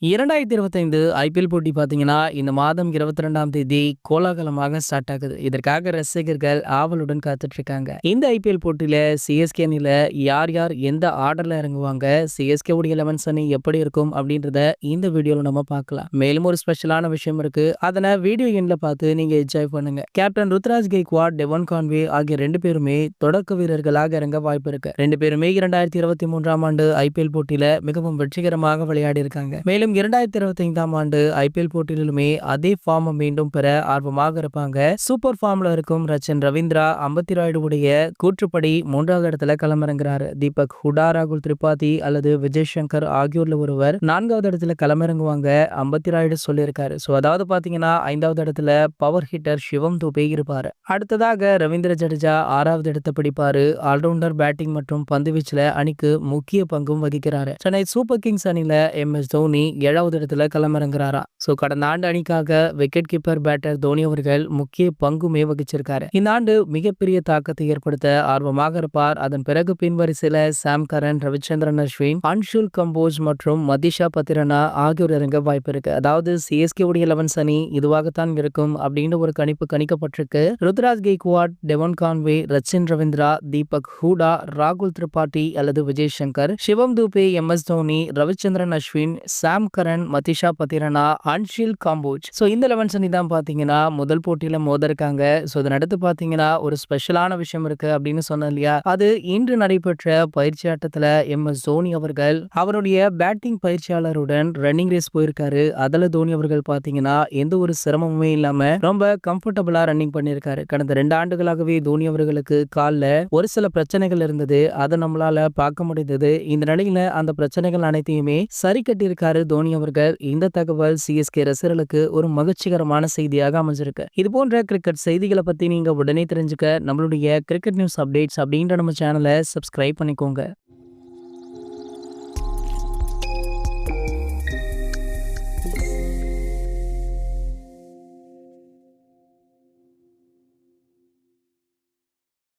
2025 IPL போட்டி பார்த்தீங்கன்னா, இந்த மாதம் 22ஆம் தேதி கோலாகலமாக ஸ்டார்ட் ஆகுது. இதற்காக ரசிகர்கள் ஆவலுடன் காத்துட்டு இருக்காங்க. இந்த ஐபிஎல் போட்டியில சிஎஸ்கே அணியில யார் யார் எந்த ஆர்டர்ல இறங்குவாங்க, சிஎஸ்கே உடைய 11 அணி எப்படி இருக்கும் அப்படின்றத இந்த வீடியோல நம்ம பார்க்கலாம். மேலும் ஒரு ஸ்பெஷலான விஷயம் இருக்கு. அதனை வீடியோ எண்ட்ல பார்த்து நீங்க என்ஜாய் பண்ணுங்க. Captain Ruturaj Gaikwad, Devon Conway ஆகிய 2 பேருமே தொடக்க வீரர்களாக இறங்க வாய்ப்பு இருக்கு. 2 பேருமே 2023ஆம் ஆண்டு ஐபிஎல் போட்டியில மிகவும் வெற்றிகரமாக விளையாடி இருக்காங்க. மேலும் 2025ஆம் ஆண்டு ஐபிஎல் போட்டியிலுமே அதே ஃபார்ம் மீண்டும் பெற ஆர்வமாக இருப்பாங்க. சூப்பர் ஃபார்ம்ல இருக்கும் ரச்சின் ரவீந்திரா 57 உடைய கூற்றுப்படி 3வது இடத்துல களமிறங்குறாரு. தீபக் ஹுடா, ராகுல் திரிபாதி அல்லது விஜய் சங்கர் ஆகியோர்ல ஒருவர் 4வது இடத்துல களமிறங்குவாங்க 57 சொல்லியிருக்காரு. ஸோ அதாவது பாத்தீங்கன்னா 5வது இடத்துல பவர் ஹிட்டர் சிவம் துபே இருப்பாரு. அடுத்ததாக ரவீந்திர ஜடேஜா 6வது இடத்தை பிடிப்பாரு. ஆல்ரவுண்டர் பேட்டிங் மற்றும் பந்துவீச்சுல அணிக்கு முக்கிய பங்கும் வகிக்கிறாரு. சென்னை சூப்பர் கிங்ஸ் அணியில MS தோனி 7வது இடத்துல களமிறங்குறாரா. சோ கடந்த ஆண்டு அணிக்காக விக்கெட் கீப்பர் பேட்டர் தோனி அவர்கள் முக்கிய பங்குமே வகிச்சிருக்காரு. இந்த ஆண்டு மிகப்பெரிய தாக்கத்தை ஏற்படுத்த ஆர்வமாக இருப்பார். அதன் பிறகு பின்வரிசையில சாம் கரன், ரவிச்சந்திரன் அஸ்வின், அன்ஷுல் கம்போஸ் மற்றும் மதிஷா பத்திரனா ஆகியோர் இறங்க வாய்ப்பு இருக்கு. அதாவது சிஎஸ்கே உடைய 11 அணி இதுவாகத்தான் இருக்கும் அப்படின்னு ஒரு கணிப்பு கணிக்கப்பட்டிருக்கு. ருத்ராஜ் கெய்க்வாட், டெவன் கான்வே, ரச்சின் ரவீந்திரா, தீபக் ஹூடா, ராகுல் திரிபாதி அல்லது விஜய் சங்கர், சிவம் துபே, MS தோனி, ரவிச்சந்திரன் அஸ்வின், சாம் கரன், மதிஷா பத்திரனா, அன்ஷில் காம்போஜ். ஸோ இந்த 11 அணி தான் பார்த்தீங்கன்னா முதல் போட்டியில மோத இருக்காங்க. ஸோ இதனடுத்து பார்த்தீங்கன்னா ஒரு ஸ்பெஷலான விஷயம் இருக்கு அப்படின்னு சொன்னேன் இல்லையா, அது இன்று நடைபெற்ற பயிற்சி ஆட்டத்தில் MS தோனி அவர்கள் அவருடைய பேட்டிங் பயிற்சியாளருடன் ரன்னிங் ரேஸ் போயிருக்காரு. அதில் தோனி அவர்கள் பார்த்தீங்கன்னா எந்த ஒரு சிரமமுமே இல்லாம ரொம்ப கம்ஃபர்டபுளா ரன்னிங் பண்ணியிருக்காரு. கடந்த 2 ஆண்டுகளாகவே தோனி அவர்களுக்கு காலில் ஒரு சில பிரச்சனைகள் இருந்தது. அதை நம்மளால பார்க்க முடிந்தது. இந்த நிலையில அந்த பிரச்சனைகள் அனைத்தையுமே சரி கட்டியிருக்காரு தோனி அவர்கள். இந்த தகவல் சிஎஸ்கே ரசிகர்களுக்கு ஒரு மகிழ்ச்சிகரமான செய்தியாக அமைஞ்சிருக்கு. இது போன்ற கிரிக்கெட் செய்திகளை பத்தி நீங்க உடனே தெரிஞ்சுக்க நம்மளுடைய கிரிக்கெட் நியூஸ் அப்டேட்ஸ் அப்படின்ற நம்ம சேனலை சப்ஸ்கிரைப் பண்ணிக்கோங்க.